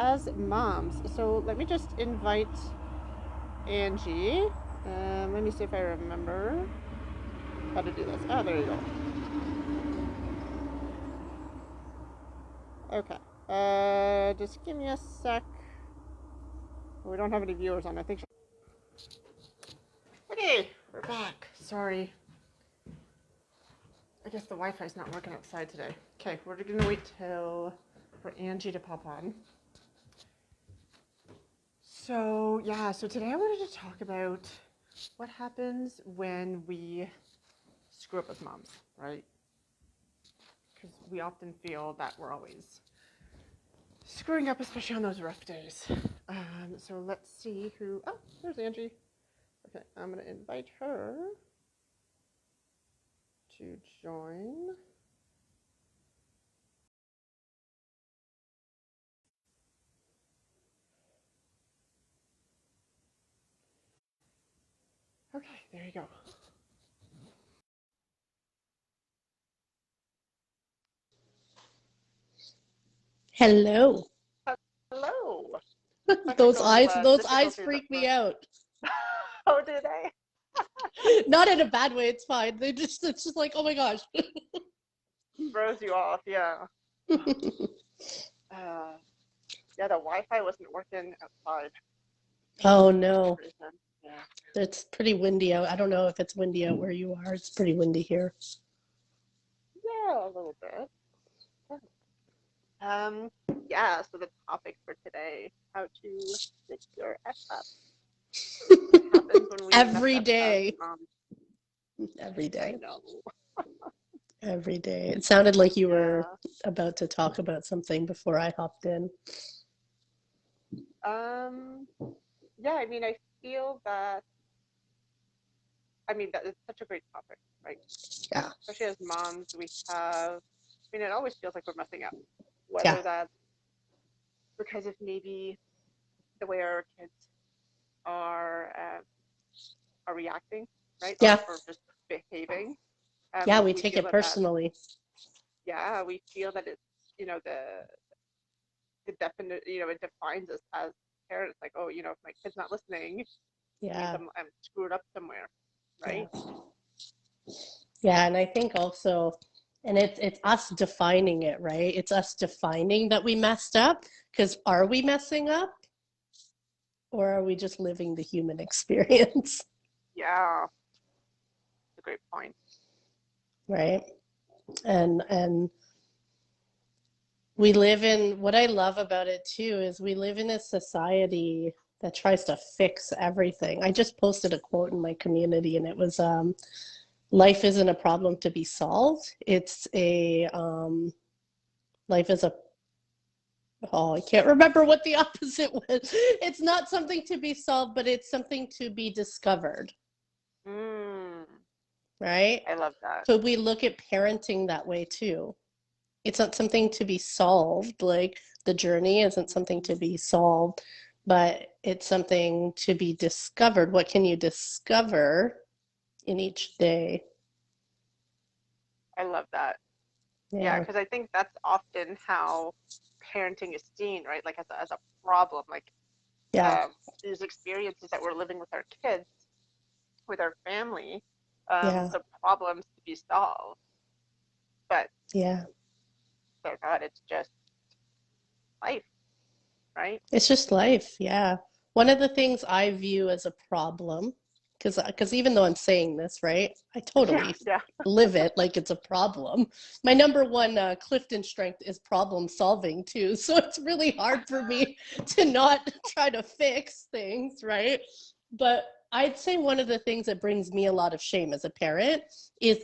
as moms. So let me just invite Angie. Let me see if I remember how to do this. Oh, there you go. Okay. Just give me a sec. We don't have any viewers on. I think. Okay, we're back. Sorry. I guess the Wi-Fi's not working outside today. Okay, we're gonna wait till for Angie to pop on. So yeah, so today I wanted to talk about what happens when we screw up as moms, right? Because we often feel that we're always screwing up, especially on those rough days. So let's see who. Oh, there's Angie. Okay, I'm gonna invite her to join. Okay, there you go. Hello. Hello. Those Technical eyes, those eyes difficulties at freak me first. out. Oh, did they? Not in a bad way, it's fine. It's just like, oh my gosh. Throws you off, yeah. Yeah, the Wi-Fi wasn't working outside Oh for some no. reason. Yeah. It's pretty windy out. I don't know if it's windy out where you are. It's pretty windy here. Yeah, a little bit. Um, yeah, so the topic for today, how to fix your F up. What happens when we mess Every up as day. moms? Every I day. know. Every day. It sounded like you were Yeah. about to talk about something before I hopped in. Um, yeah, I mean, I feel that, I mean, that it's such a great topic, right? Yeah. Especially as moms, we have, I mean, it always feels like we're messing up, Yeah. whether that's because of maybe the way our kids are uh, are reacting, right, Yeah. or just behaving. Yeah, we We take feel it that personally. yeah, we feel that it's the definite it defines us as parents. Like, oh, if my kid's not listening, it means Yeah. I'm screwed up somewhere, Yeah. right? Yeah, and I think also, and it's us defining it, right? It's us defining that we messed up, because are we messing up or are we just living the human experience, Yeah, it's a great point. right? And we live in, what I love about it too is we live in a society that tries to fix everything. I just posted a quote in my community and it was life isn't a problem to be solved. It's a life is a Oh, I can't remember what the opposite was. It's not something to be solved, but it's something to be discovered, Mm, right? I love that. So we look at parenting that way too. It's not something to be solved, like the journey isn't something to be solved, but it's something to be discovered. What can you discover in each day? I love that. Yeah, Yeah, because I think that's often how parenting is seen, right? Like as a problem, like yeah, these experiences that we're living with our kids, with our family, yeah, the problems to be solved, but yeah. they're not. It's just life, right? It's just life, yeah. One of the things I view as a problem, because even though I'm saying this, right, I Yeah, totally yeah. live it like it's a problem. My number one Clifton strength is problem solving too, so it's really hard for me to not try to fix things, right? But I'd say one of the things that brings me a lot of shame as a parent is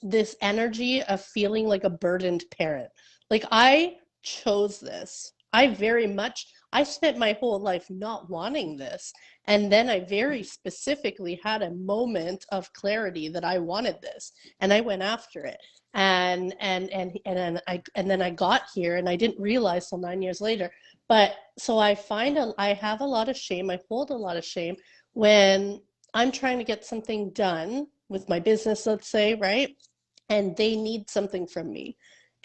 this energy of feeling like a burdened parent. Like I chose this. I spent my whole life not wanting this. And then I very specifically had a moment of clarity that I wanted this and I went after it. And then I got here and I didn't realize till 9 years later. But so I have a lot of shame. I hold a lot of shame when I'm trying to get something done with my business, let's say, right? And they need something from me.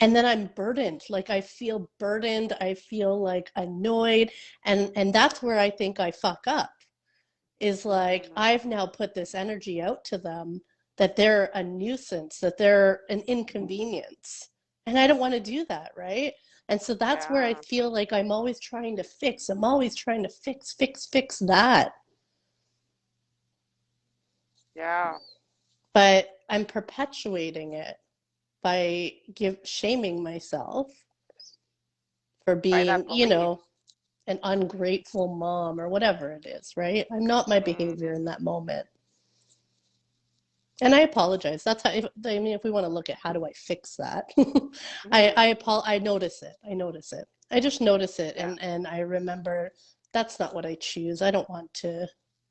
and then I'm burdened. Like I feel burdened, I feel like annoyed, and that's where I think I fuck up. Is like Mm, I've now put this energy out to them that they're a nuisance, that they're an inconvenience. And I don't want to do that, right? And so that's where I yeah. feel like I'm always trying to fix. I'm always trying to fix that. Yeah. But I'm perpetuating it by shaming myself for By that being, belief. an ungrateful mom or whatever it is, right? I'm not my behavior Mm, in that moment. And I apologize. That's how, I mean, if we want to look at how do I fix that, mm, I notice it. I notice it. I just notice it. yeah. And I remember that's not what I choose. I don't want to,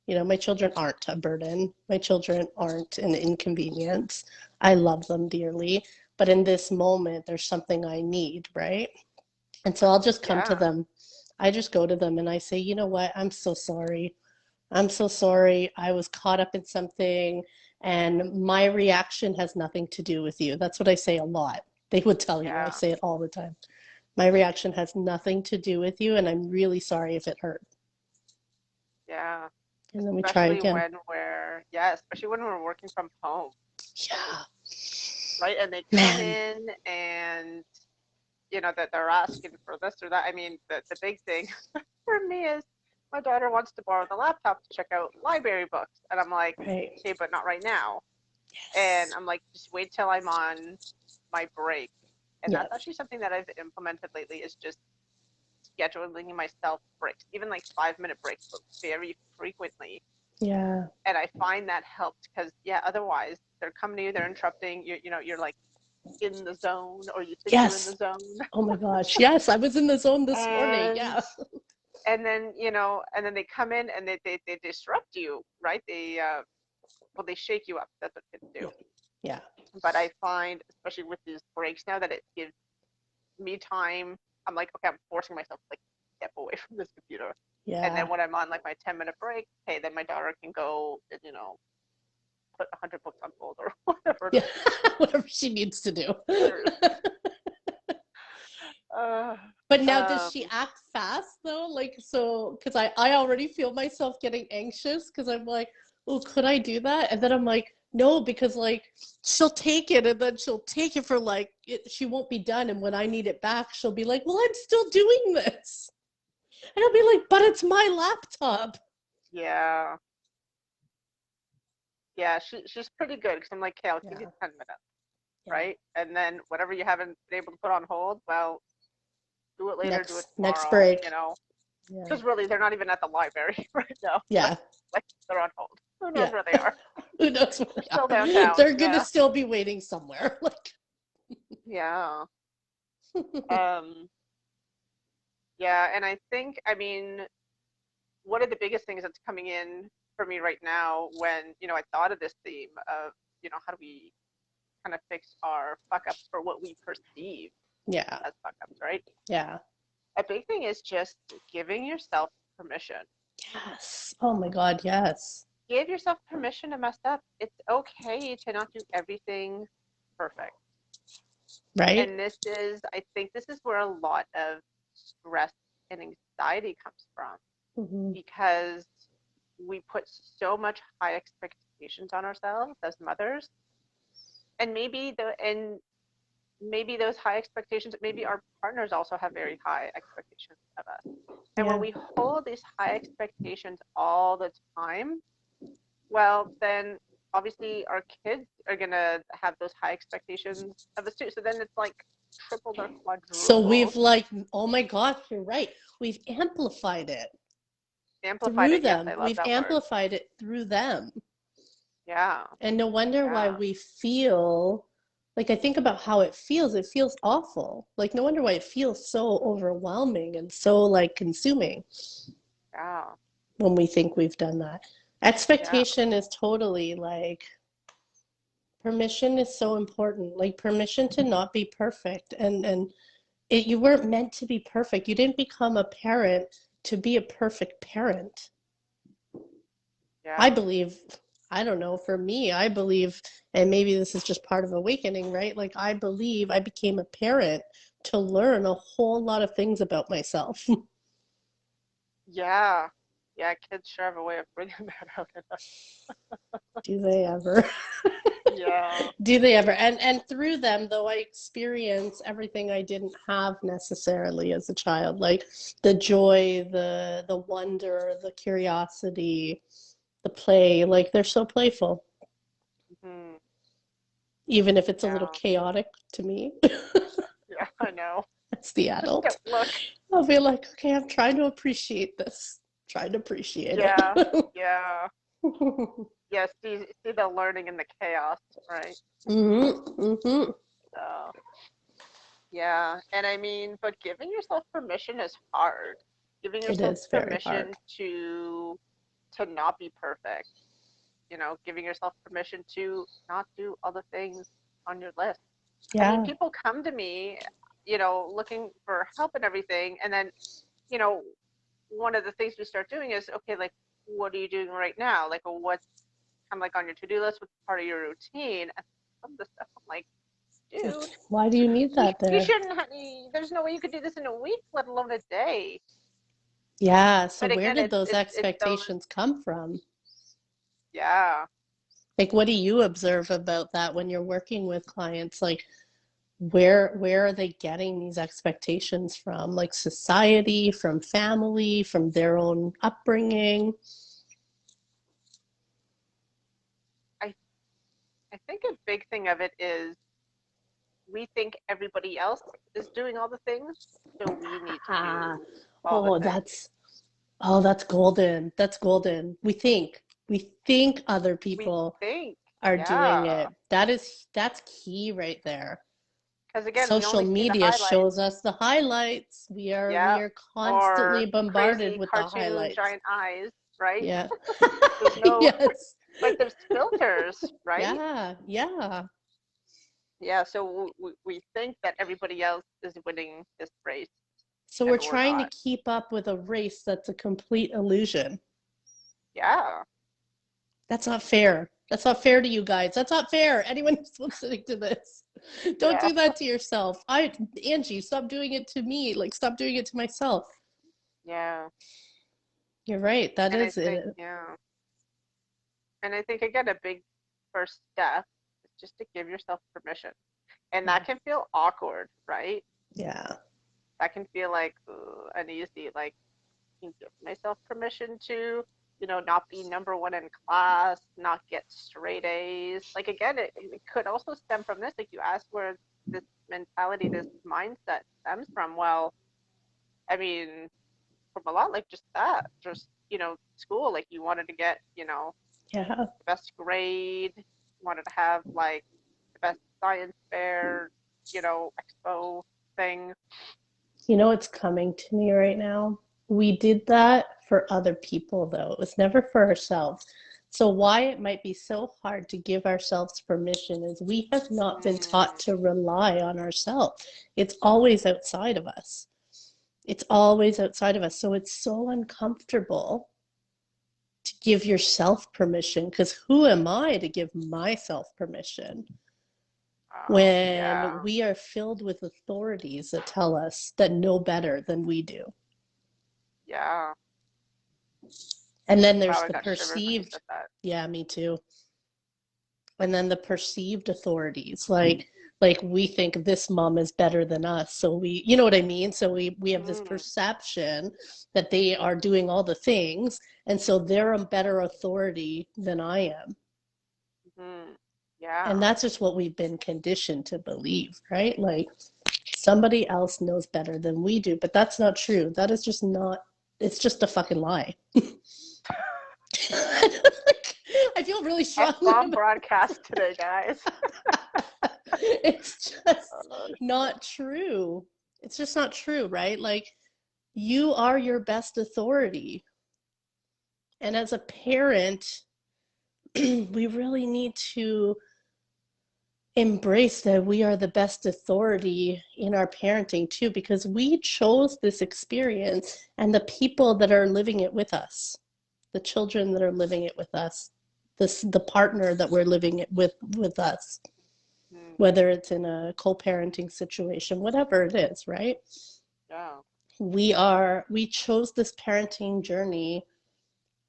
my children aren't a burden. My children aren't an inconvenience. I love them dearly. But in this moment, there's something I need, right? And so I'll just come to Yeah. them. I just go to them and I say, you know what? I'm so sorry. I'm so sorry. I was caught up in something, and my reaction has nothing to do with you. That's what I say a lot. They would tell you, I Yeah. say it all the time. My reaction has nothing to do with you, and I'm really sorry if it hurt. Yeah. And then we try Especially again. especially when we're working from home, Yeah, right? And they come man. in and that they're asking for this or that. I mean, the big thing for me is my daughter wants to borrow the laptop to check out library books, and I'm like, Right. okay, but not right now. And Yes. I'm like, just wait till I'm on my break. And that's Yes. actually something that I've implemented lately is just scheduling myself breaks, even like 5 minute breaks, but very frequently. Yeah. And I find that helped because yeah, otherwise they're coming to you, they're interrupting you. You're like in the zone, or you think you're in the Yes. zone, Oh my gosh. Yes, I was in the zone this morning. and Yeah. and then they come in and they disrupt you, right? They shake you up. That's what kids do. Yeah. Yeah. But I find, especially with these breaks now, that it gives me time. I'm like, okay, I'm forcing myself to like step away from this computer. And then Yeah. when I'm on like my 10-minute break, hey, then my daughter can go and, put 100 books on hold or whatever Yeah. the case Whatever she needs to do. is. Uh, But now does um, she act fast though? Like, so, because I already feel myself getting anxious because I'm like, oh, could I do that? And then I'm like, no, because like she'll take it and then she'll take it for like she won't be done. And when I need it back, she'll be like, well, I'm still doing this. And I'll be like, but it's my laptop. yeah, yeah, she's pretty good because I'm like, okay, I'll give you Yeah, 10 minutes, yeah. right? And then whatever you haven't been able to put on hold, well, do it later, do it Next tomorrow, break. Yeah, because really they're not even at the library right now. yeah, Like they're on hold. Who knows yeah. where they are? Who knows where They're they still are? downtown. They're gonna Yeah. still be waiting somewhere. Like, Yeah. Um, yeah, and I think, I mean, one of the biggest things that's coming in for me right now when, I thought of this theme of, how do we kind of fix our fuck ups for what we perceive yeah, as fuck ups, right? yeah. A big thing is just giving yourself permission. Yes. Oh my God, yes. Give yourself permission to mess up. It's okay to not do everything perfect. Right? And I think this is where a lot of stress and anxiety comes from Hmm. because we put so much high expectations on ourselves as mothers, and maybe those high expectations, maybe our partners also have very high expectations of us. And when Yeah. we hold these high expectations all the time, well, then obviously our kids are gonna have those high expectations of us too. So then it's like tripled or So we've quadrupled. like, oh my gosh, you're right. We've amplified it Amplified through it. Yes, them. I love We've that word. amplified it through them. Yeah, And no wonder why yeah, we feel like I think about how it feels. It feels awful. Like no wonder why it feels so overwhelming and so like consuming yeah, when we think we've done that. yeah. Expectation is totally like permission is so important. Like permission to not be perfect and you weren't meant to be perfect. You didn't become a parent to be a perfect parent. I Yeah. believe. I don't know, for me, I believe, and maybe this is just part of awakening, right? Like, I believe I became a parent to learn a whole lot of things about myself. Yeah. Yeah, kids sure have a way of bringing that out in us. Do they ever? Yeah. Do they ever? And through them, though, I experience everything I didn't have necessarily as a child, like the joy, the wonder, the curiosity, the play. Like they're so playful, Hmm. even if it's a little Yeah. chaotic to me. Yeah, I know. As the Just don't adult, look. I'll be like, okay, I'm trying to appreciate this. Trying to appreciate it. Yeah. Yeah. Yeah, see the learning in the chaos, right? Hmm. So, yeah. And I mean, but giving yourself permission is hard. Giving It yourself is very permission hard. to not be perfect, giving yourself permission to not do all the things on your list. I mean, Yeah. people come to me, looking for help and everything, and then, you know, one of the things we start doing is, okay, like, what are you doing right now? Like, what's kind of like on your to-do list? What's part of your routine? And some of the stuff I'm like, dude, Why do you need that you there? shouldn't. There's no way you could do this in a week, let alone a day. Yeah, so But where again, did those it's those. expectations come from? Yeah. Like, what do you observe about that when you're working with clients? Like, where are they getting these expectations from? Like society, from family, from their own upbringing? I I think a big thing of it is we think everybody else is doing all the things, so we need to Ah, do all the oh, things. that's golden. That's golden. We think other We people think, are doing yeah, it. That's key right there. because again, we Social only see the media highlights. shows us the highlights. We Yeah, are constantly or bombarded crazy with the cartoon highlights. giant eyes, right? Yeah. There's no Yes. like there's filters, right? Yeah, yeah. Yeah, so we think that everybody else is winning this race, So we're and we're trying to not. keep up with a race that's a complete illusion. Yeah, That's not fair. That's not fair to you guys. That's not fair. Anyone who's listening to this, don't yeah, do that to yourself. Angie, stop doing it to me. Like, stop doing it to myself. yeah. You're right. That And I is think, it. yeah. And I think again, a big first step is just to give yourself permission. And that Yeah. can feel awkward, right? Yeah. That can feel like uneasy. Like, can give myself permission to, not be number one in class, not get straight A's. Like, again, it could also stem from this. Like, you asked where this mentality, this mindset stems from. Well, I mean, from a lot like just that, just, school. Like, you wanted to get, Yeah. the best grade, wanted to have like the best science fair, expo thing. You know what's coming to me right now? We did that for other people, though. It was never for ourselves. So, why it might be so hard to give ourselves permission is we have not been taught Mm, to rely on ourselves. It's always outside of us. It's always outside of us. So, it's so uncomfortable to give yourself permission because who am I to give myself permission when yeah, we are filled with authorities that tell us that know better than we do? yeah. And then Wow, there's I the got shivers when you perceived, said that. yeah, me too. And then the perceived authorities, like we think this mom is better than us. So you know what I mean? So we have this Mm, perception that they are doing all the things, and so they're a better authority than I am. mm, And yeah, that's just what we've been conditioned to believe, right? Like somebody else knows better than we do, but that's not true. That is just not, it's just a fucking lie. I feel really strongly F-bomb about broadcast today, guys. it's just Oh, not true. It's just not true, right? Like you are your best authority. And as a parent, we really need to embrace that we are the best authority in our parenting too, because we chose this experience and the people that are living it with us, the children that are living it with us, the partner that we're living it with us, Mm. whether it's in a co-parenting situation, whatever it is, right? Yeah. We chose this parenting journey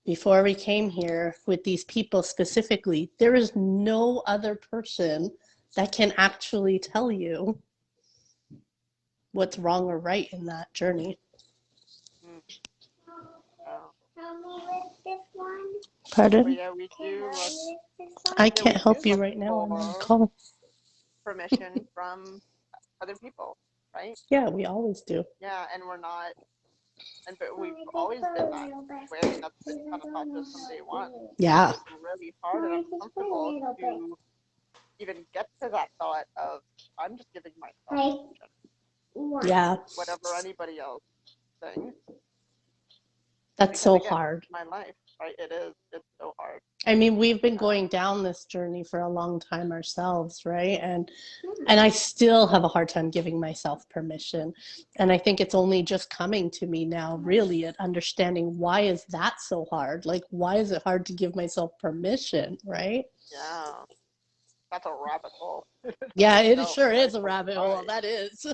before we came here with these people specifically. There is no other person that can actually tell you what's wrong or right in that journey. Mm. Yeah. But Pardon? yeah, we do. I Yeah, we can't do help you look right now. I'm on a for call. permission from other people, right? Yeah, we always do. Yeah, and we're not, but we've always been that way. I mean, that's been kind of taught to us from day one. Yeah. So it's really hard and uncomfortable to even get to that thought of, I'm just giving myself permission, Yeah. whatever anybody else thinks, That's because so again, hard. my life, right? It's so hard. I mean, we've been going down this journey for a long time ourselves, right? And I still have a hard time giving myself permission. And I think it's only just coming to me now, really, at understanding why is that so hard? Like, why is it hard to give myself permission, right? Yeah, that's a rabbit hole. Yeah, it So sure I is a hope rabbit hole. I. That is.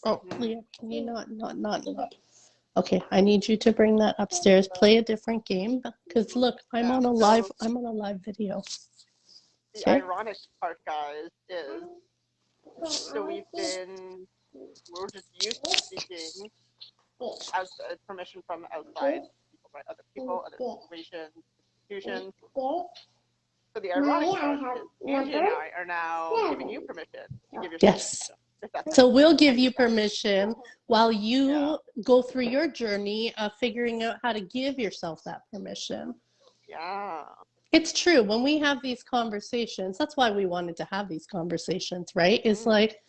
Oh, Mm, Leah, can you not? Okay, I need you to bring that upstairs. Play a different game because look, yeah. I'm on a live video. The Okay? ironic part, guys, is so we're just used to seeking out permission from outside people, right? Other people, other situations, institutions. So the ironic part is Angie and I are now giving you permission to give yourself Yes. permission, if that So makes we'll give any you sense. permission while Yeah, you go through your journey of figuring out how to give yourself that permission. yeah. It's true. When we have these conversations, that's why we wanted to have these conversations, right? It's Mm, like,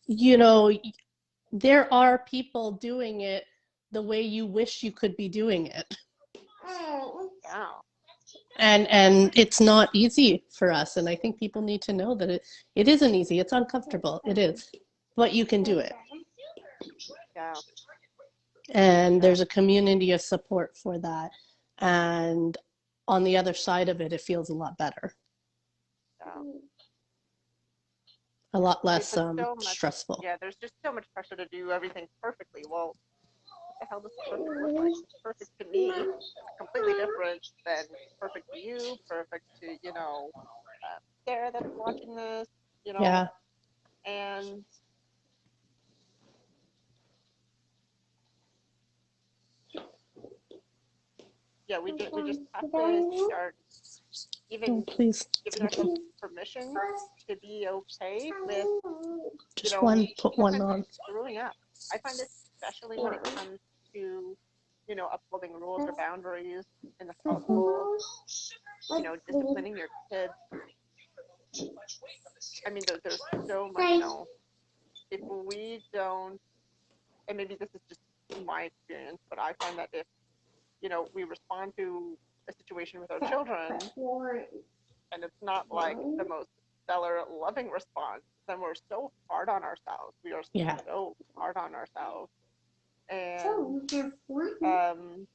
you know, there are people doing it the way you wish you could be doing it. yeah. And it's not easy for us. And I think people need to know that it isn't easy. It's uncomfortable. It is. But you can do it. Yeah, And yeah, there's a community of support for that. And on the other side of it, it feels a lot better, yeah. a lot We less put so much, stressful. yeah, there's just so much pressure to do everything perfectly. Well, what the hell does perfect look like? Perfect to me is completely different than perfect to you, perfect to, Sarah that's watching this, you know, Yeah. and yeah, we just have to start Oh, even please. giving Thank ourselves you. permission to be okay with, Just one, put one sometimes on. screwing up. I find especially when it comes to, upholding rules or boundaries in the household, disciplining your kids. I mean, there's so much, if we don't, and maybe this is just my experience, but I find that if, we respond to a situation with our children and it's not like the most stellar, loving response, then we're so hard on ourselves. We are Yeah. so hard on ourselves. And, um,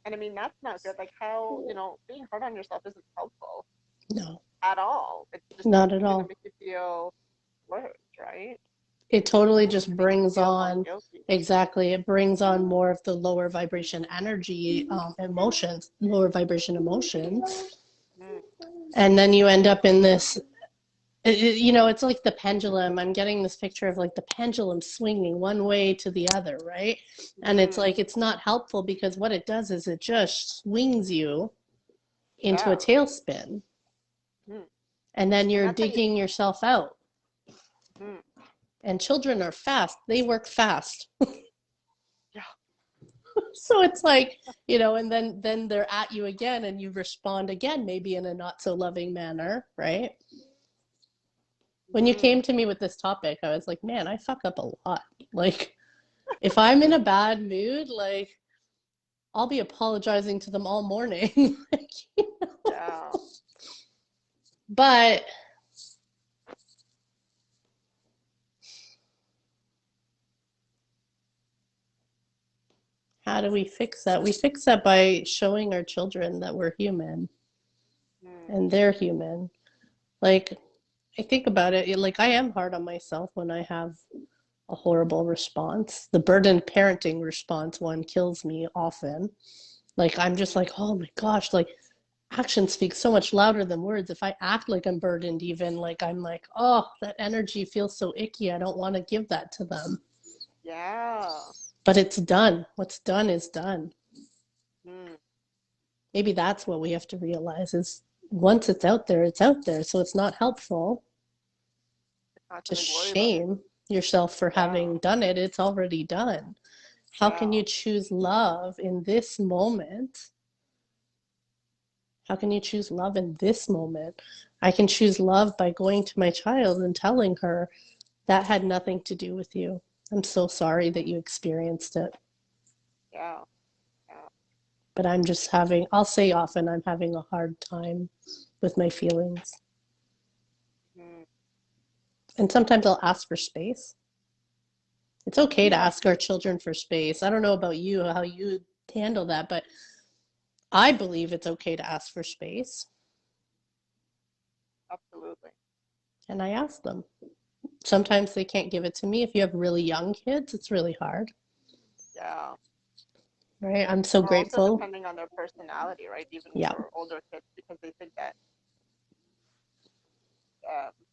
and I mean, that's not good. Like, how, being hard on yourself isn't helpful No, at all. It's just not at going to all. make you feel worse, right? It totally It's just going to make you brings feel more on, guilty. exactly, it brings on more of the lower vibration energy, emotions, lower vibration emotions. Mm, And then you end up in this, it's like the pendulum. I'm getting this picture of like the pendulum swinging one way to the other, right? And it's mm, like, it's not helpful because what it does is it just swings you into a yeah. tailspin. Mm. And then And you're that's how you, digging yourself out. mm, And children are fast, they work fast. yeah. So it's like, and then they're at you again and you respond again, maybe in a not so loving manner, right? When you Mm, came to me with this topic, I was like, man, I fuck up a lot. Like, if I'm in a bad mood, like, I'll be apologizing to them all morning. Like, yeah. but how do we fix that? We fix that by showing our children that we're human. and they're human. Like, I think about it, like I am hard on myself when I have a horrible response. The burdened parenting response one kills me often. Like I'm just like, oh my gosh, like actions speak so much louder than words. If I act like I'm burdened, even like I'm like, oh, that energy feels so icky. I don't want to give that to them. Yeah. But it's done. What's done is done. Mm. Maybe that's what we have to realize is once it's out there, it's out there. So it's not helpful Not to something to worry about. shame yourself for Yeah. having done it. It's already done. How can Yeah. you choose love in this moment? How can you choose love in this moment? I can choose love by going to my child and telling her that had nothing to do with you. I'm so sorry that you experienced it. Yeah. Yeah. But I'm just having, I'll say often, I'm having a hard time with my feelings. Mm. And sometimes I'll ask for space. It's okay to Yeah. ask our children for space. I don't know about you, how you handle that, but I believe it's okay to ask for space. Absolutely. And I ask them. Sometimes they can't give it to me. If you have really young kids, it's really hard, Yeah. right? I'm so Or also grateful. depending on their personality, right? Even Yeah, for older kids, because they think that,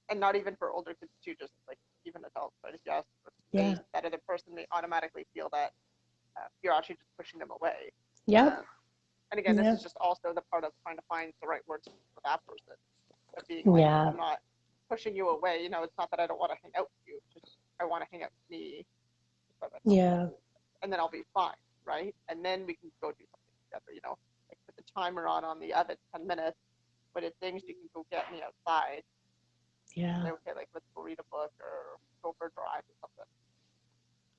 and not even for older kids too, just like even adults, right? If you ask for yeah, space, that other person may automatically feel that you're actually just pushing them away. yep, Um, and again, this yeah, is just also the part of trying to find the right words for that person. Of being like, yeah, I'm not pushing you away. You know, it's not that I don't want to hang out with you. It's just I want to hang out with me by myself, yeah, and then I'll be fine, right? And then we can go do something together. You know, like put the timer on the oven, 10 minutes. But if things you can go get me outside, yeah. say okay, like let's go read a book or go for a drive or something.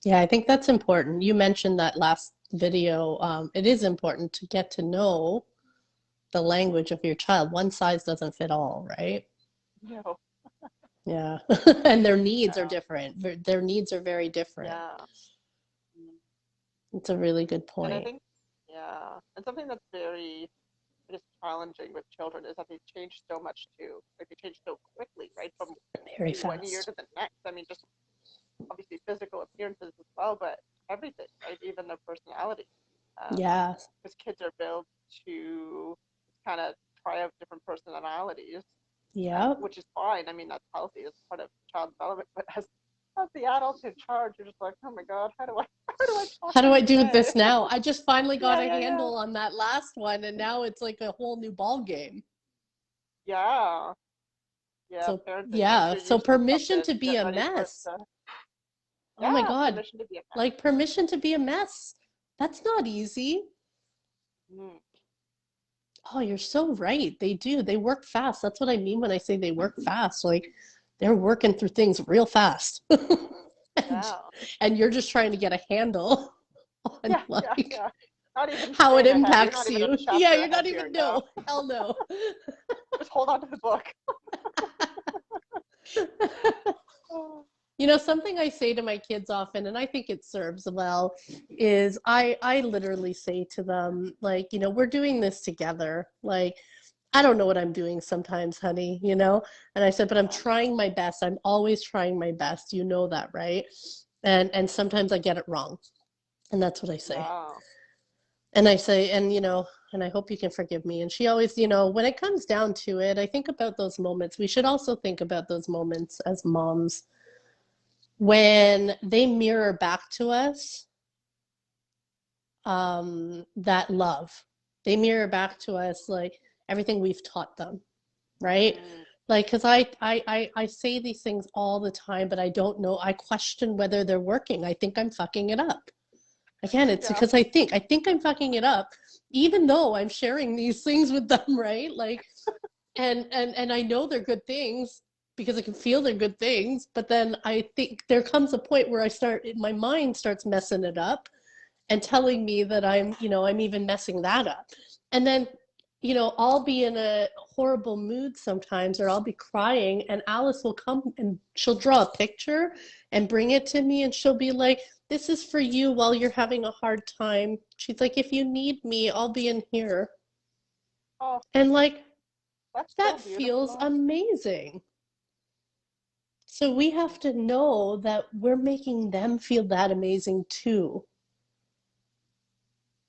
Yeah, I think that's important. You mentioned that last video. It is important to get to know the language of your child. One size doesn't fit all, right? No, Yeah. And their needs are yeah, different. Their needs are very different. yeah. Mm. It's a really good And I point. think, yeah, and something that's very it is challenging with children is that they change so much too. Like they change so quickly, right? From Very one year fast. to the next. I mean, just obviously physical appearances as well, but everything, right? Even their personality. Yeah. Because kids are built to kind of try out different personalities, Yep. which is fine. I mean, that's healthy. It's part of child development. But as the adult in charge, you're just like, oh my god, how do I talk How to do I you do today? this now? I just finally got Yeah, a yeah, yeah, handle on that last one, and now it's like a whole new ball game. yeah, yeah. So, Parenting, once yeah. you're So used to permission something, to be get a ready for it mess. to, Oh my yeah, God. permission to be a mess. Like permission to be a mess. That's not easy. Mm. Oh, you're so right. They do. They work fast. That's what I mean when I say they work fast. Like they're working through things real fast. and, Yeah, and you're just trying to get a handle on yeah, yeah, like yeah. Not even how it staying ahead. You're impacts not even a you. Yeah, chapter you're ahead not here. even No, no. Hell no. just hold on to the book. You know, something I say to my kids often, and I think it serves well, is I literally say to them, like, you know, we're doing this together. Like, I don't know what I'm doing sometimes, honey, you know? And I said, but I'm Yeah, trying my best. I'm always trying my best. You know that, right? And sometimes I get it wrong. And that's what I say. yeah, And I say, and you know, and I hope you can forgive me. And she always, you know, when it comes down to it, I think about those moments. We should also think about those moments as moms when they mirror back to us that love. They mirror back to us like everything we've taught them, right? mm, Like, because I say these things all the time, but I don't know. I question whether they're working. I think I'm fucking it up. Again, it's yeah, because I think I'm fucking it up, even though I'm sharing these things with them, right? Like, and I know they're good things because I can feel they're good things, but then I think there comes a point where my mind starts messing it up and telling me that I'm even messing that up. And then, I'll be in a horrible mood sometimes, or I'll be crying, and Alice will come and she'll draw a picture and bring it to me, and she'll be like, "This is for you while you're having a hard time." She's like, "If you need me, I'll be in here." oh, And like, That's so That feels beautiful. amazing. So we have to know that we're making them feel that amazing too,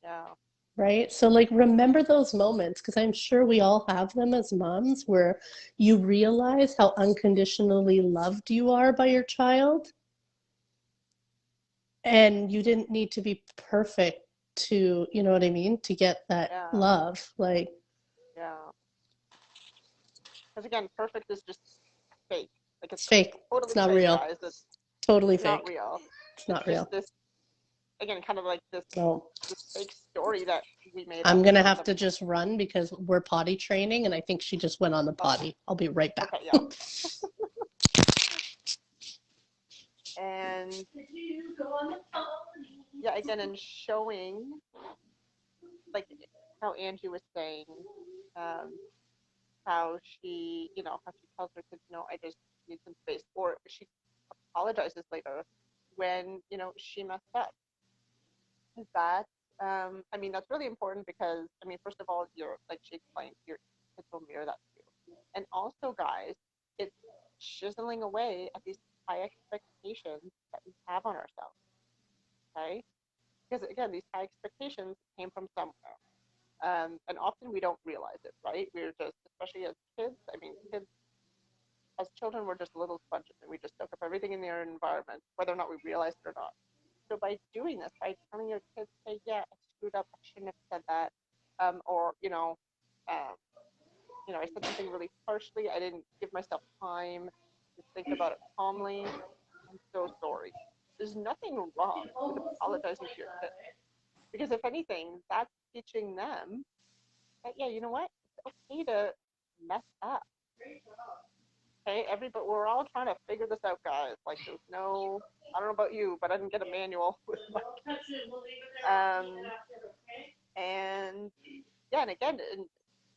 Yeah. right? So, like, remember those moments because I'm sure we all have them as moms where you realize how unconditionally loved you are by your child, and you didn't need to be perfect to, you know what I mean, to get that Yeah. love. Like, Yeah. Because again, perfect is just fake. Like it's it's fake. It's totally not fake, real. guys. Totally It's not fake. real. It's It's not just real. this, again, kind of like So, this fake story that we made I'm up gonna for have them. to just run because we're potty training, and I think she just went on the Oh, potty. I'll be right back. okay, yeah. And yeah, again, and showing like how Angie was saying, um, how she, how she tells her kids, no, I just need some space, or she apologizes later when, she messed up. That, I mean, that's really important because, I mean, first of all, you're, like she explained, your kids will mirror that to you. And also, guys, it's chiseling away at these high expectations that we have on ourselves, okay? Because again, these high expectations came from somewhere. And often we don't realize it, right? We're just, especially as kids, I mean, kids, as children, we're just little sponges and we just soak up everything in their environment, whether or not we realize it or not. So by doing this, by telling your kids, hey, yeah, I screwed up, I shouldn't have said that, or, um, I said something really harshly, I didn't give myself time to think about it calmly, I'm so sorry. There's nothing wrong with apologizing to your kids. Because if anything, that's teaching them that, yeah, you know what? It's okay to mess up. Okay, but we're all trying to figure this out, guys. Like, there's no, I don't know about you, but I didn't get a manual with my kids. And yeah, and again, in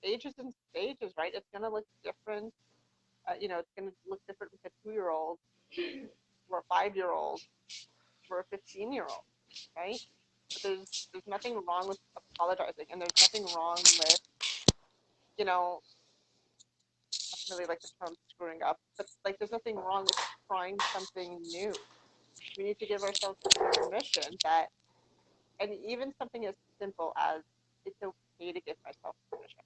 ages and stages, right? It's gonna look different. It's gonna look different with a 2-year-old or a 5-year-old or a 15-year-old, right? But there's nothing wrong with apologizing, and there's nothing wrong with, you know, I don't really like the term screwing up, but like there's nothing wrong with trying something new. We need to give ourselves permission that, and even something as simple as it's okay to give myself permission.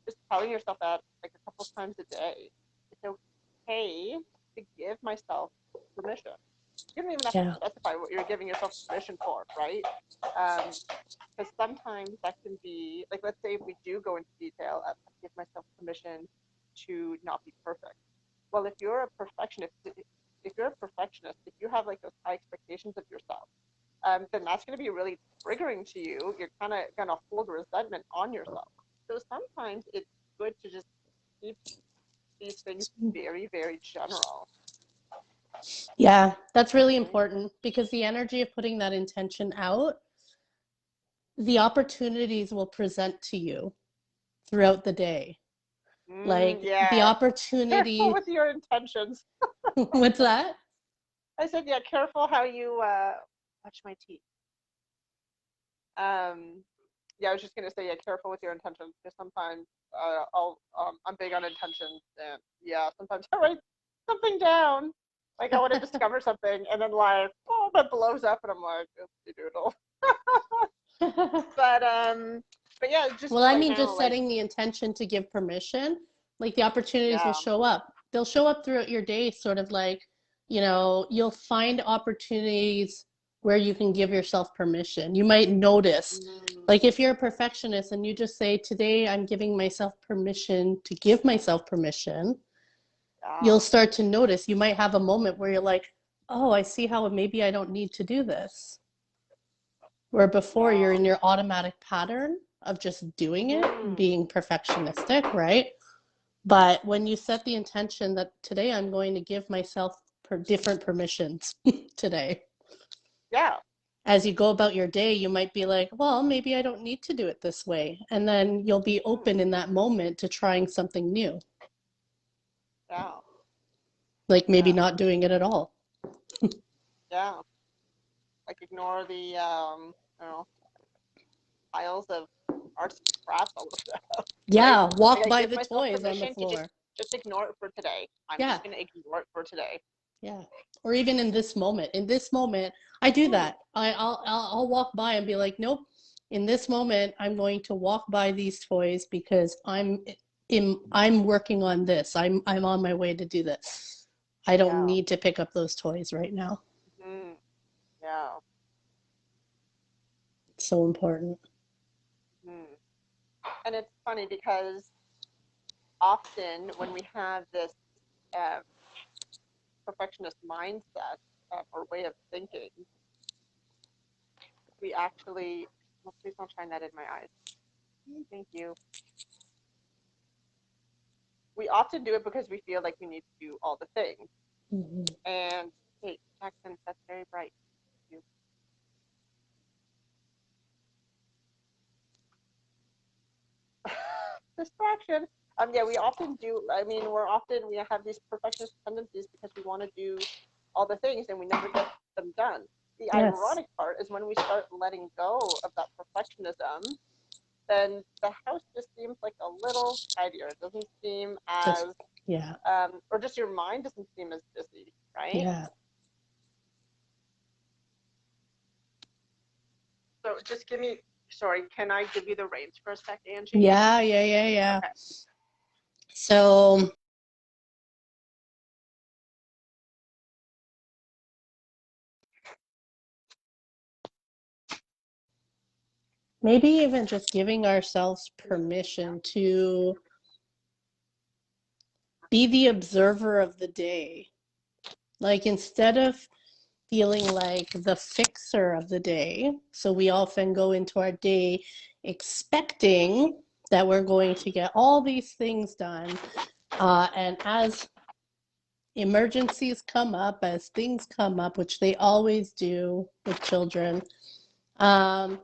Just telling yourself that like a couple times a day. It's okay to give myself permission. You don't even have to Yeah. specify what you're giving yourself permission for, right? Because sometimes that can be like, let's say if we do go into detail, I give myself permission to not be perfect. Well, if you're a perfectionist, if you have like those high expectations of yourself, then that's going to be really triggering to you. You're kind of going to hold resentment on yourself. So sometimes it's good to just keep these things very, very general. Yeah, that's really Right? important because the energy of putting that intention out, the opportunities will present to you throughout the day. Like the Yeah. Careful opportunity, with your intentions. what's that? I said, yeah, careful how you watch my teeth. Um, yeah, I was just gonna say, yeah, careful with your intentions because sometimes I'm big on intentions, and yeah, sometimes I write something down, like I want to discover something, and then like, oh, that blows up, and I'm like, oopsie doodle. But but yeah, just Well, I right mean, now, just like, setting the intention to give permission, like the opportunities will yeah, show up. They'll show up throughout your day, sort of like, you'll find opportunities where you can give yourself permission. You might notice, like mm, if you're a perfectionist and you just say, today I'm giving myself permission to give myself permission, yeah, you'll start to notice. You might have a moment where you're like, oh, I see how maybe I don't need to do this. Where before you're yeah, in your automatic pattern of just doing it, mm-hmm, being perfectionistic, right? But when you set the intention that today I'm going to give myself different permissions today, yeah, as you go about your day, you might be like, well, maybe I don't need to do it this way. And then you'll be mm, open in that moment to trying something new, yeah, like maybe yeah, not doing it at all. yeah. Like ignore the, you know, piles of arts and crafts all the stuff. Yeah, Right? walk Like I by give the myself toys on the permission to floor. just ignore it for today. I'm Yeah. just going to ignore it for today. Yeah. Or even in this moment. In this moment, I do that. I'll walk by and be like, nope. In this moment, I'm going to walk by these toys because I'm working on this. I'm on my way to do this. I don't need to pick up those toys right now. Mm-hmm. Yeah. It's so important. Mm. And it's funny because often when we have this um, perfectionist mindset or way of thinking, we actually, well, please don't shine that in my eyes. Thank you. We often do it because we feel like we need to do all the things. Mm-hmm. And hey, Jackson, that's very bright. Thank you. Distraction. Yeah, we often do. I mean, we have these perfectionist tendencies because we want to do all the things and we never get them done. The Yes. ironic part is when we start letting go of that perfectionism, then the house just seems like a little tidier. It doesn't seem as, or just your mind doesn't seem as busy, right? Yeah. So just sorry, can I give you the reins for a sec, Angie? Yeah. Okay. So maybe even just giving ourselves permission to be the observer of the day. Like instead of feeling like the fixer of the day, so we often go into our day expecting that we're going to get all these things done. And as emergencies come up, as things come up, which they always do with children, feeling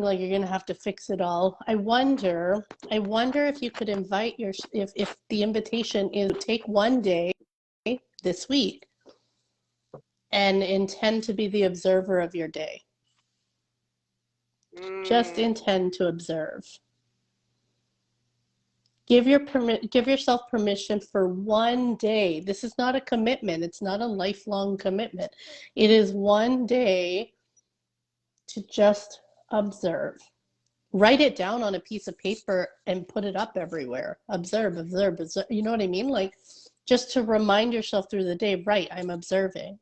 like you're going to have to fix it all. I wonder if you could if the invitation is take one day this week and intend to be the observer of your day. Just intend to observe. Give yourself permission for one day. This is not a commitment. It's not a lifelong commitment. It is one day to just observe. Write it down on a piece of paper and put it up everywhere. Observe, observe, observe. You know what I mean? Like just to remind yourself through the day, right, I'm observing.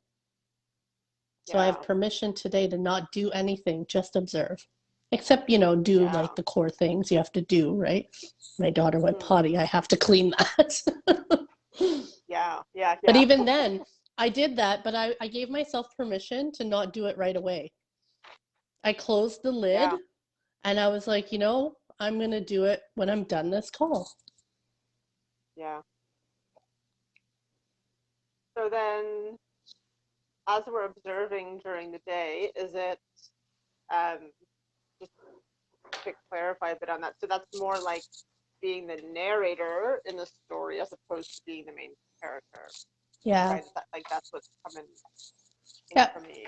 So I have permission today to not do anything, just observe. Except, do like the core things you have to do, right? My daughter went potty. I have to clean that. Yeah. But even then, I did that, but I gave myself permission to not do it right away. I closed the lid and I was like, I'm going to do it when I'm done this call. Yeah. So then, as we're observing during the day, is it, just to clarify a bit on that, so that's more like being the narrator in the story as opposed to being the main character. Yeah. Right? That's what's coming for me.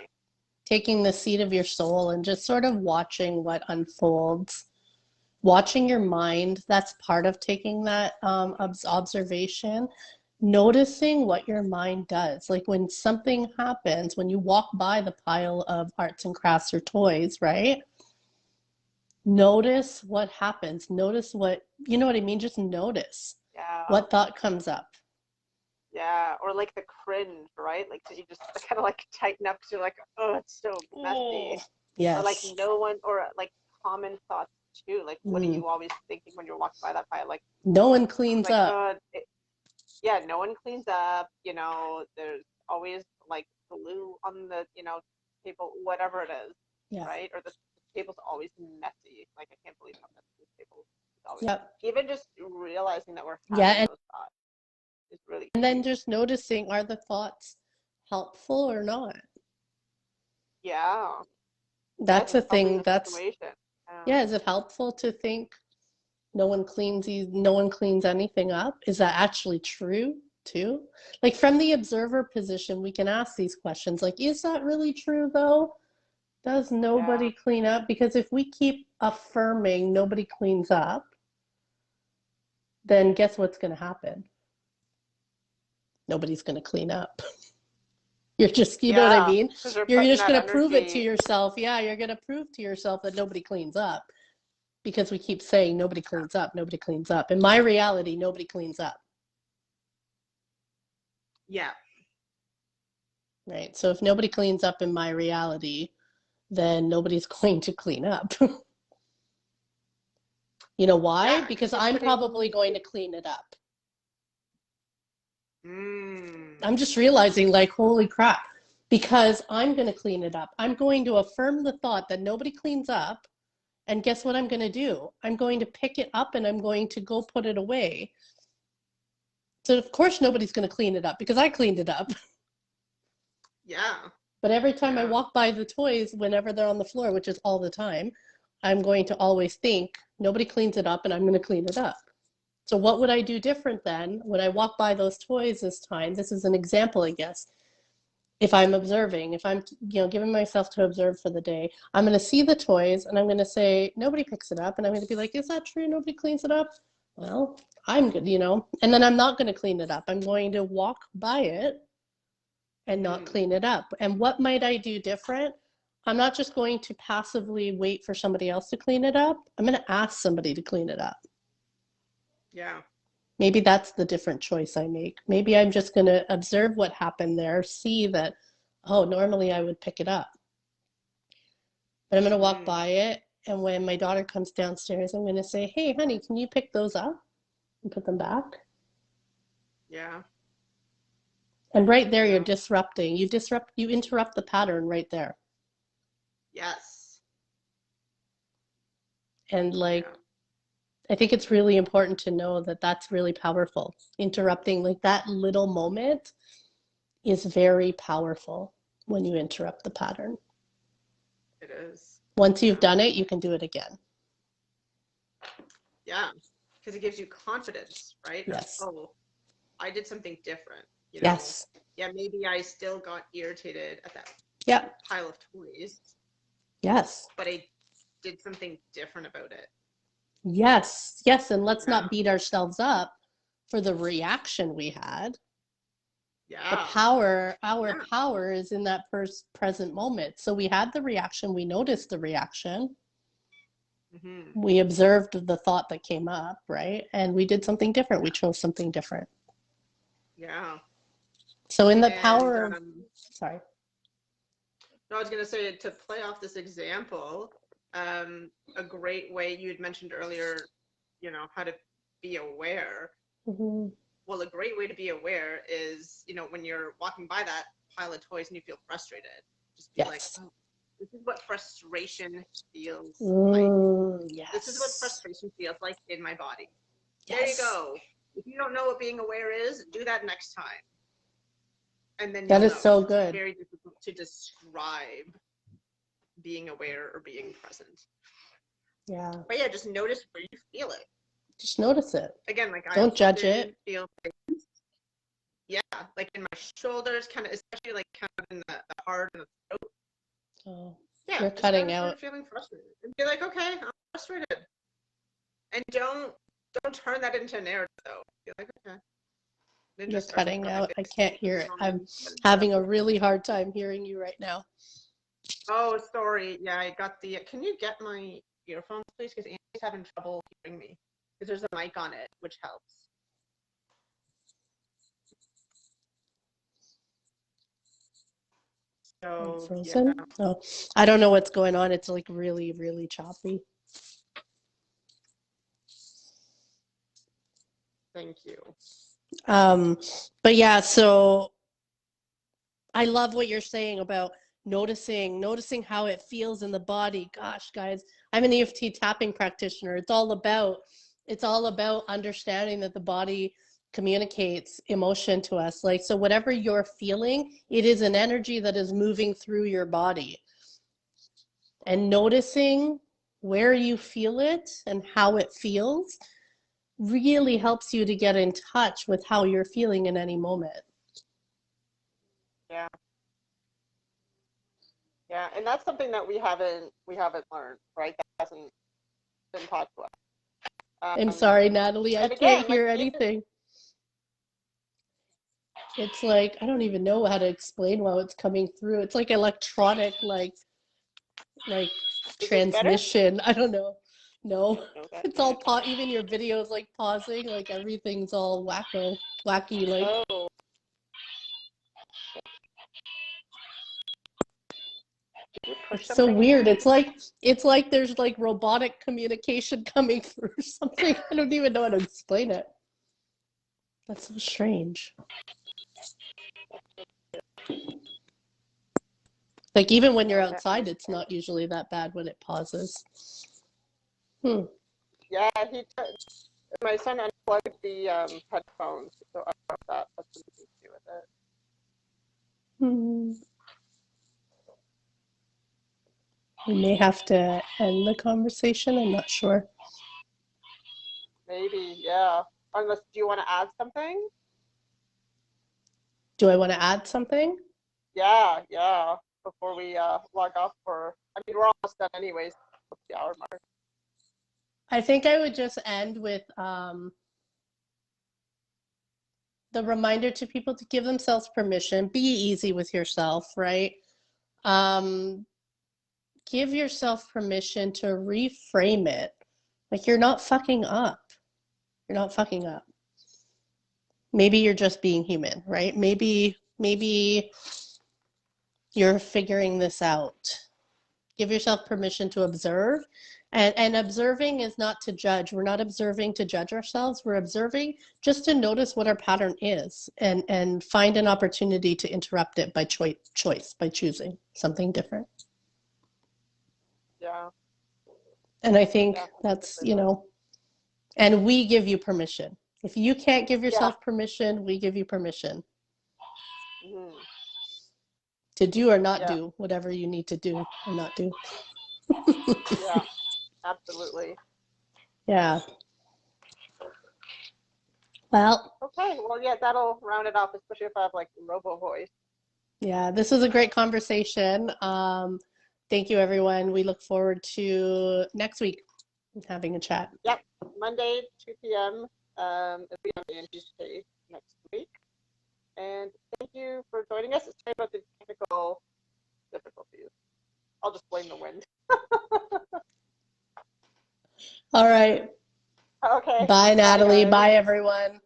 Taking the seat of your soul and just sort of watching what unfolds. Watching your mind, that's part of taking that observation. Noticing what your mind does. Like when something happens, when you walk by the pile of arts and crafts or toys, right? Notice what happens. Notice what, you know what I mean? Just notice what thought comes up. Yeah, or like the cringe, right? Like, so you just kind of like tighten up because you're like, oh, it's so messy. Yes. Or like no one, or like common thoughts too. Like, what are you always thinking when you're walking by that pile? Like, no one cleans up. No one cleans up. There's always like glue on the, table, whatever it is, right? Or the table's always messy. Like, I can't believe how messy this table is always. Even just realizing that we're having those thoughts is really. And then just noticing, are the thoughts helpful or not? Yeah. That's a thing. Is it helpful to think no one cleans anything up? Is that actually true too? Like from the observer position, we can ask these questions like, is that really true though? Does nobody clean up? Because if we keep affirming nobody cleans up, then guess what's going to happen? Nobody's going to clean up. You're just, you know what I mean? Because we're You're putting just that going to prove it to energy. yourself. Yeah, you're going to prove to yourself that nobody cleans up because we keep saying nobody cleans up, nobody cleans up. In my reality, nobody cleans up. Yeah. Right? So if nobody cleans up in my reality, then nobody's going to clean up. You know why? Yeah, Because you're I'm putting. probably going to clean it up. Mm, I'm just realizing, like, holy crap, because I'm going to clean it up. I'm going to affirm the thought that nobody cleans up. And guess what I'm going to do? I'm going to pick it up and I'm going to go put it away. So, of course, nobody's going to clean it up because I cleaned it up. yeah. But every time I Yeah. walk by the toys, whenever they're on the floor, which is all the time, I'm going to always think, nobody cleans it up and I'm going to clean it up. So what would I do different then when I walk by those toys this time? This is an example, I guess. If I'm observing, if I'm, giving myself to observe for the day, I'm going to see the toys and I'm going to say, nobody picks it up. And I'm going to be like, is that true? Nobody cleans it up? Well, I'm good, and then I'm not going to clean it up. I'm going to walk by it and not clean it up. And what might I do different? I'm not just going to passively wait for somebody else to clean it up. I'm going to ask somebody to clean it up. Yeah. Maybe that's the different choice I make. Maybe I'm just going to observe what happened there, see that, oh, normally I would pick it up. But I'm going to walk by it. And when my daughter comes downstairs, I'm going to say, hey, honey, can you pick those up and put them back? Yeah. And right there, you're disrupting. You interrupt the pattern right there. Yes. And I think it's really important to know that that's really powerful. Interrupting, like that little moment is very powerful when you interrupt the pattern. It is. Once you've done it, you can do it again. Yeah. Because it gives you confidence, right? Yes. Oh, I did something different. Yes. Yeah, maybe I still got irritated at that pile of toys. Yes. But I did something different about it. Yes. Yes. And let's not beat ourselves up for the reaction we had. Yeah. The power, our power is in that present moment. So we had the reaction, we noticed the reaction. We observed the thought that came up, right? And we did something different. We chose something different. Yeah. So in the power of, sorry. No, I was going to say, to play off this example, a great way you had mentioned earlier, how to be aware. Well, a great way to be aware is, when you're walking by that pile of toys and you feel frustrated, just be like, oh, this is what frustration feels like. Yes. This is what frustration feels like in my body. Yes. There you go. If you don't know what being aware is, do that next time. And then that is know. so good. It's very difficult to describe being aware or being present. Yeah. But yeah, just notice where you feel it. Just notice it. Again, don't judge it. Feel things. Yeah, like in my shoulders, kind of, especially like kind of in the heart and the throat. Oh, yeah, you're cutting out. Feeling frustrated, and be like, okay, I'm frustrated, and don't turn that into a narrative though. Be like, okay. Then you're cutting out. I can't hear it. I'm having a really hard time hearing you right now. Oh, sorry. Yeah, I got the. Can you get my earphones, please? Because Angie's having trouble hearing me. Because there's a mic on it, which helps. So, frozen? Yeah. Oh, I don't know what's going on. It's like really, really choppy. Thank you. But yeah, so I love what you're saying about noticing how it feels in the body. Gosh, guys, I'm an EFT tapping practitioner. It's all about understanding that the body communicates emotion to us. Like, so whatever you're feeling, it is an energy that is moving through your body. And noticing where you feel it and how it feels really helps you to get in touch with how you're feeling in any moment. Yeah. Yeah, and that's something that we haven't learned, right? That hasn't been taught to us. I'm sorry, Natalie, I And can't again, like hear even anything. It's like I don't even know how to explain how it's coming through. It's like electronic, like is this better? transmission. I don't know. No, No, that it's all yeah. even your videos like pausing, like everything's all wacky. Like Oh, did you push it's so something weird. again? It's like there's like robotic communication coming through or something. I don't even know how to explain it. That's so strange. Like even when you're Yeah, that outside, is it's better. not usually that bad when it pauses. Hmm. Yeah, my son unplugged the headphones, so I don't know if that has something to do with it. Hmm. We may have to end the conversation. I'm not sure. Maybe, yeah. Unless, do you want to add something? Do I want to add something? Yeah, yeah. Before we log off for, I mean, we're almost done anyways. What's the hour mark? I think I would just end with the reminder to people to give themselves permission. Be easy with yourself, right? Um, give yourself permission to reframe it. Like you're not fucking up. You're not fucking up. Maybe you're just being human, right? Maybe you're figuring this out. Give yourself permission to observe. And observing is not to judge. We're not observing to judge ourselves. We're observing just to notice what our pattern is and find an opportunity to interrupt it by choice, by choosing something different. Yeah, And I think yeah, that's, exactly that. and we give you permission. If you can't give Yeah. yourself permission, we give you permission Hmm. to do or not Yeah, do whatever you need to do or not do. yeah, absolutely. Yeah. Well, Okay, well, yeah, that'll round it off, especially if I have like robo voice. yeah, this was a great conversation. Thank you, everyone. We look forward to next week having a chat. Yep, Monday, 2 p.m. It'll be on Angie's page next week. And thank you for joining us. Sorry about the technical difficulties. I'll just blame the wind. All right. Okay, Bye, bye Natalie. guys. Bye, everyone.